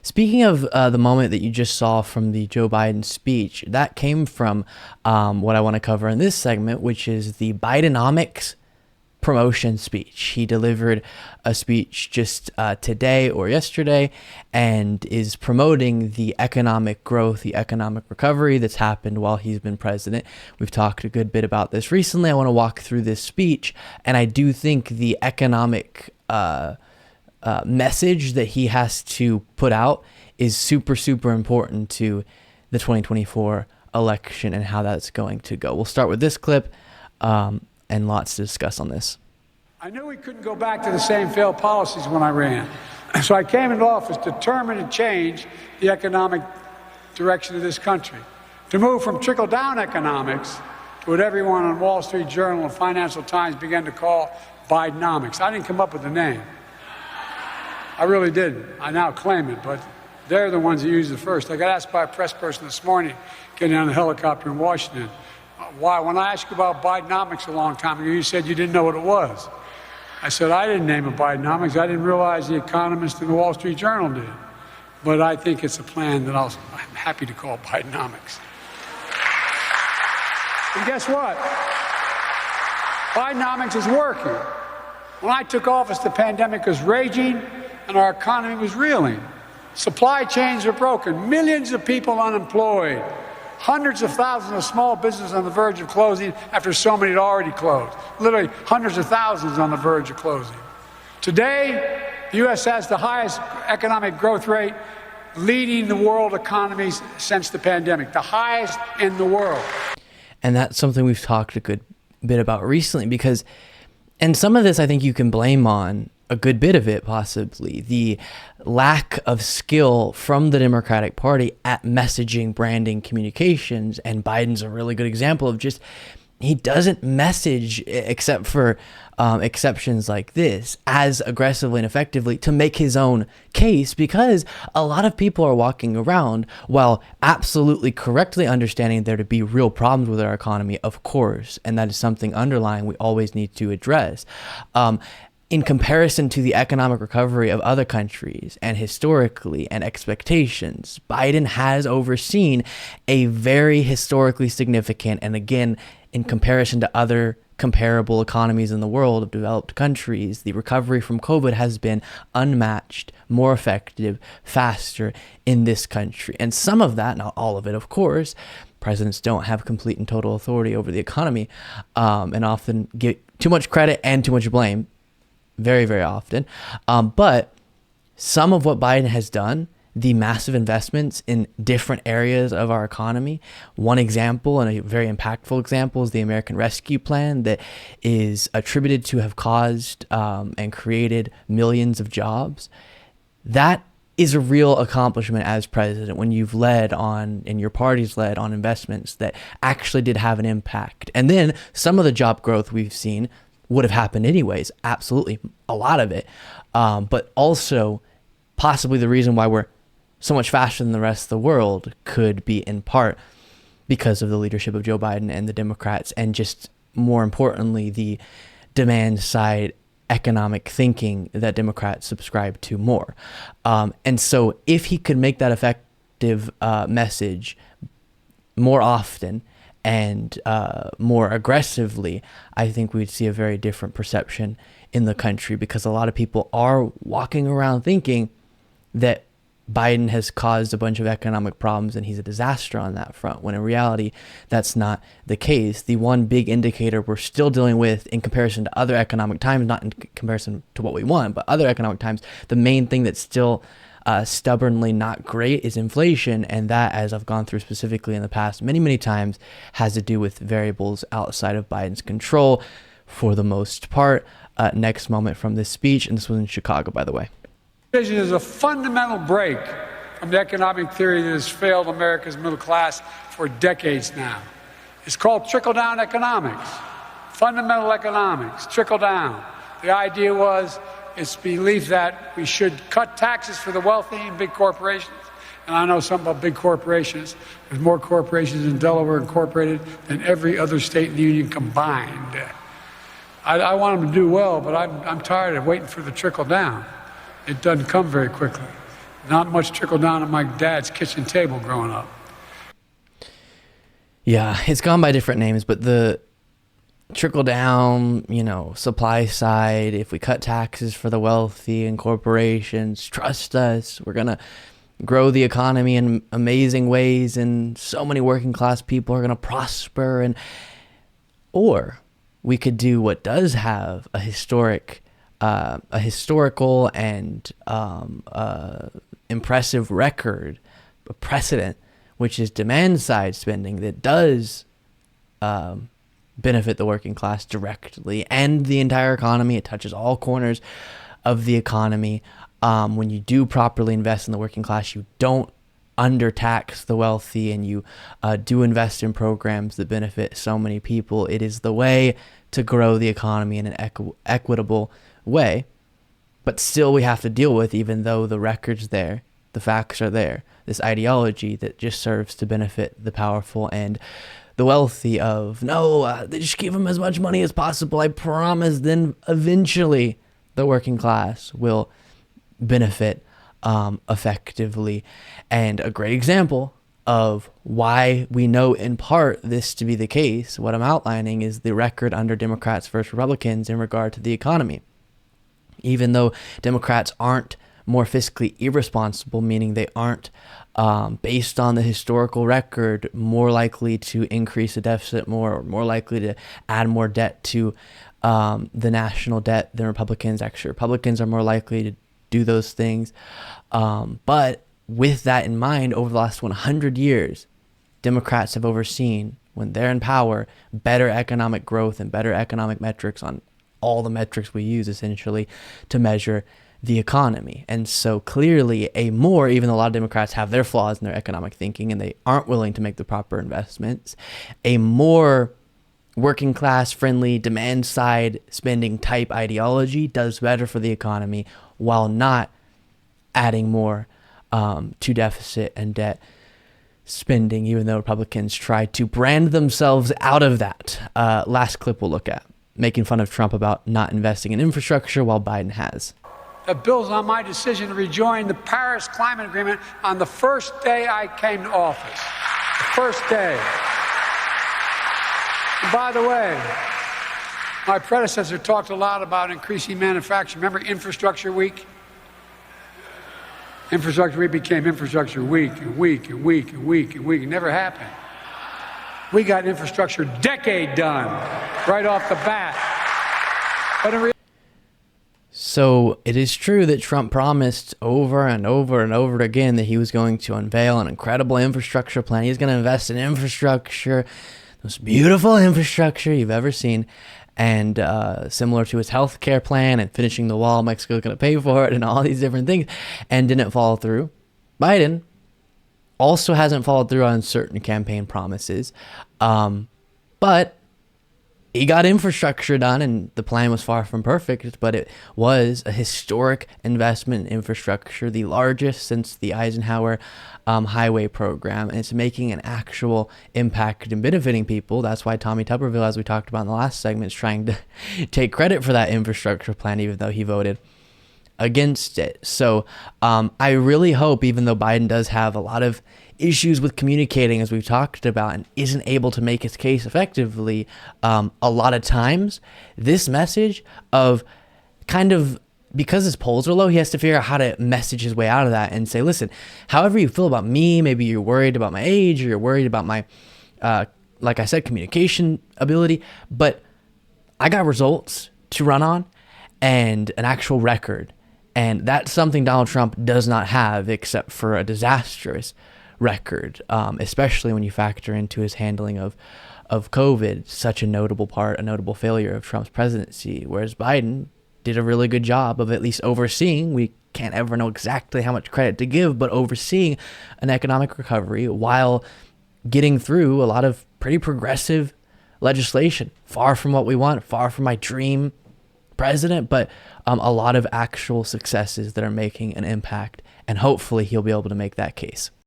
Speaking of the moment that you just saw from the Joe Biden speech, that came from what I want to cover in this segment, which is the Bidenomics promotion speech. He delivered a speech just today or yesterday and is promoting the economic growth, the economic recovery that's happened while he's been president. We've talked a good bit about this recently. I want to walk through this speech, and I do think the economic message that he has to put out is super, super important to the 2024 election and how that's going to go. We'll start with this clip. And lots to discuss on this. I knew we couldn't go back to the same failed policies when I ran. So I came into office determined to change the economic direction of this country, to move from trickle-down economics to what everyone on Wall Street Journal and Financial Times began to call Bidenomics. I didn't come up with the name. I really didn't. I now claim it, but they're the ones that used it first. I got asked by a press person this morning, getting on a helicopter in Washington, why, when I asked you about Bidenomics a long time ago, you said you didn't know what it was. I said, I didn't name it Bidenomics. I didn't realize the economists in the Wall Street Journal did. But I think it's a plan that I'm happy to call Bidenomics. And guess what? Bidenomics is working. When I took office, the pandemic was raging and our economy was reeling. Supply chains are broken, millions of people unemployed, hundreds of thousands of small businesses on the verge of closing after so many had already closed. Literally hundreds of thousands on the verge of closing. Today, the U.S. has the highest economic growth rate leading the world economies since the pandemic, the highest in the world. And that's something we've talked a good bit about recently because, and some of this I think you can blame on a good bit of it, possibly, the lack of skill from the Democratic Party at messaging, branding, communications. And Biden's a really good example of just, he doesn't message, except for exceptions like this, as aggressively and effectively to make his own case, because a lot of people are walking around while absolutely correctly understanding there to be real problems with our economy, of course, and that is something underlying we always need to address. In comparison to the economic recovery of other countries and historically and expectations, Biden has overseen a very historically significant, and again, in comparison to other comparable economies in the world of developed countries, the recovery from COVID has been unmatched, more effective, faster in this country. And some of that, not all of it, of course, presidents don't have complete and total authority over the economy, and often get too much credit and too much blame. Very, very often. But some of what Biden has done, the massive investments in different areas of our economy. One example, and a very impactful example, is the American Rescue Plan that is attributed to have caused and created millions of jobs. That is a real accomplishment as president when you've led on, and your party's led on investments that actually did have an impact. And then some of the job growth we've seen would have happened anyways, absolutely, a lot of it, but also possibly the reason why we're so much faster than the rest of the world could be in part because of the leadership of Joe Biden and the Democrats, and just more importantly, the demand side economic thinking that Democrats subscribe to more. And so if he could make that effective message more often and more aggressively, I think we'd see a very different perception in the country, because a lot of people are walking around thinking that Biden has caused a bunch of economic problems and he's a disaster on that front, when in reality, that's not the case. The one big indicator we're still dealing with in comparison to other economic times, not in comparison to what we want, but other economic times, the main thing that's still stubbornly not great is inflation. And that, as I've gone through specifically in the past many, many times, has to do with variables outside of Biden's control for the most part. Next moment from this speech, and this was in Chicago, by the way. Vision is a fundamental break from the economic theory that has failed America's middle class for decades now. It's called trickle-down economics, fundamental economics, trickle-down. The idea was, it's belief that we should cut taxes for the wealthy and big corporations. And I know something about big corporations. There's more corporations in Delaware incorporated than every other state in the union combined. I want them to do well, but I'm tired of waiting for the trickle down. It doesn't come very quickly. Not much trickle down at my dad's kitchen table growing up. Yeah, it's gone by different names, but the trickle down, supply side, if we cut taxes for the wealthy and corporations, trust us, we're going to grow the economy in amazing ways, and so many working class people are going to prosper. Or we could do what does have a historical and impressive record, a precedent, which is demand side spending that does benefit the working class directly and the entire economy. It touches all corners of the economy. When you do properly invest in the working class, you don't undertax the wealthy, and you do invest in programs that benefit so many people. It is the way to grow the economy in an equitable way. But still, we have to deal with, even though the record's there, the facts are there, this ideology that just serves to benefit the powerful and the wealthy of, they just give them as much money as possible. I promise, then eventually the working class will benefit effectively. And a great example of why we know in part this to be the case, what I'm outlining, is the record under Democrats versus Republicans in regard to the economy. Even though Democrats aren't more fiscally irresponsible, meaning they aren't, based on the historical record, more likely to increase the deficit more, or more likely to add more debt to the national debt than Republicans. Actually, Republicans are more likely to do those things. But with that in mind, over the last 100 years, Democrats have overseen, when they're in power, better economic growth and better economic metrics on all the metrics we use, essentially, to measure the economy. And so clearly even though a lot of Democrats have their flaws in their economic thinking and they aren't willing to make the proper investments, a more working class friendly demand side spending type ideology does better for the economy while not adding more to deficit and debt spending, even though Republicans try to brand themselves out of that. Last clip we'll look at, making fun of Trump about not investing in infrastructure while Biden has. That builds on my decision to rejoin the Paris Climate Agreement on the first day I came to office. The first day. And by the way, my predecessor talked a lot about increasing manufacturing. Remember Infrastructure Week? Infrastructure Week became Infrastructure Week and week and week and week and week. It never happened. We got Infrastructure Decade done right off the bat. But so it is true that Trump promised over and over and over again that he was going to unveil an incredible infrastructure plan. He's going to invest in infrastructure, the most beautiful infrastructure you've ever seen. And similar to his healthcare plan and finishing the wall, Mexico's going to pay for it and all these different things, and didn't follow through. Biden also hasn't followed through on certain campaign promises, but he got infrastructure done, and the plan was far from perfect, but it was a historic investment in infrastructure, the largest since the Eisenhower highway program, and it's making an actual impact and benefiting people. That's why Tommy Tuberville, as we talked about in the last segment, is trying to take credit for that infrastructure plan, even though he voted against it. So I really hope, even though Biden does have a lot of issues with communicating, as we've talked about, and isn't able to make his case effectively, a lot of times this message of kind of, because his polls are low, he has to figure out how to message his way out of that and say, listen, however you feel about me, maybe you're worried about my age, or you're worried about my, like I said, communication ability, but I got results to run on and an actual record. And that's something Donald Trump does not have, except for a disastrous record, especially when you factor into his handling of COVID, such a notable failure of Trump's presidency, whereas Biden did a really good job of at least overseeing, we can't ever know exactly how much credit to give, but overseeing an economic recovery while getting through a lot of pretty progressive legislation, far from what we want, far from my dream president, but a lot of actual successes that are making an impact, and hopefully he'll be able to make that case.